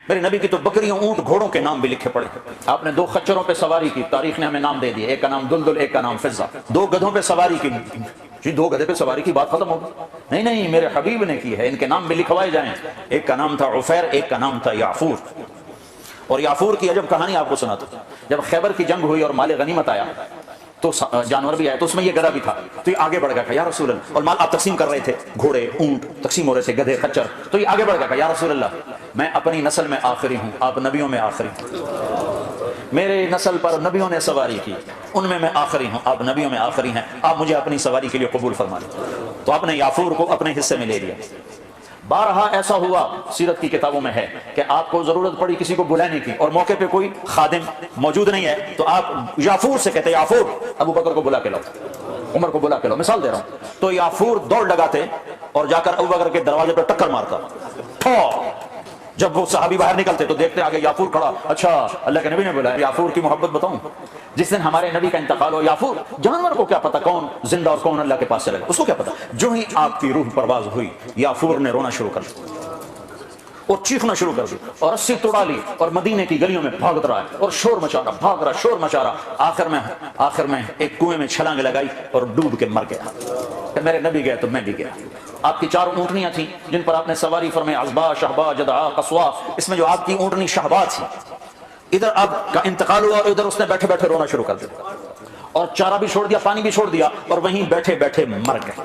میرے نبی کی تو بکریوں اونٹ گھوڑوں کے نام بھی لکھے پڑے. آپ نے 2 خچروں پہ سواری کی، تاریخ نے ہمیں نام دے دیے، ایک کا نام دلدل، ایک کا نام فضہ. 2 گدھوں پہ سواری کی، جی 2 گدھے پہ سواری کی بات ختم ہوگی. نہیں میرے حبیب نے کی ہے، ان کے نام بھی لکھوائے جائیں. ایک کا نام تھا عفیر، ایک کا نام تھا یافور. اور یافور کی عجب کہانی آپ کو سناتا ہوں. جب خیبر کی جنگ ہوئی اور مال غنیمت آیا تو جانور بھی آیا، تو اس میں یہ گدھا بھی تھا. تو یہ آگے بڑھ گیا کہ یا رسول اللہ، اور مال آپ تقسیم کر رہے تھے، گھوڑے اونٹ تقسیم ہو رہے تھے، گدھے خچر. تو یہ آگے بڑھ گیا کہ یا رسول اللہ، میں اپنی نسل میں آخری ہوں، آپ نبیوں میں آخری ہوں. میرے نسل پر نبیوں نے سواری کی، ان میں آخری ہوں، آپ نبیوں میں آخری ہیں، آپ مجھے اپنی سواری کے لیے قبول فرما لیں. تو آپ نے یافور کو اپنے حصے میں لے لیا. بارہا ایسا ہوا، سیرت کی کتابوں میں ہے کہ آپ کو ضرورت پڑی کسی کو بلانے کی اور موقع پہ کوئی خادم موجود نہیں ہے تو آپ یافور سے کہتے یافور ابو بکر کو بلا کے لاؤ، عمر کو بلا کے لاؤ. مثال دے رہا ہوں. تو یافور دوڑ لگاتے اور جا کر ابو بکر کے دروازے پر ٹکر مارتا. جب وہ صحابی باہر نکلتے تو دیکھتے آگے یافور کھڑا. اچھا اللہ کے نبی نے بولا. یافور کی محبت بتاؤں، جس دن ہمارے نبی کا انتقال ہو، یافور جانور کو کیا پتا کون زندہ اور کون اللہ کے پاس چلے گا، اس کو کیا پتا. جو ہی آپ کی روح پرواز ہوئی، یافور نے رونا شروع کر دیا اور چیخنا شروع کر دی اور رسی توڑا لی اور مدینے کی گلیوں میں بھاگ رہا ہے اور شور مچا رہا، بھاگ رہا، شور مچا رہا. آخر میں ایک کنویں میں چھلانگ لگائی اور ڈوب کے مر گیا. کہ میرے نبی گئے تو میں بھی گیا. آپ کی 4 اونٹنیاں تھیں جن پر آپ نے سواری فرمائی، عزبا، شہبا، جدعا، قصوا. اس میں جو آپ کی اونٹنی شہبا تھی، ادھر آپ کا انتقال ہوا اور ادھر اس نے بیٹھے بیٹھے رونا شروع کر دیا اور چارہ بھی چھوڑ دیا، پانی بھی چھوڑ دیا اور وہیں بیٹھے بیٹھے مر گئے.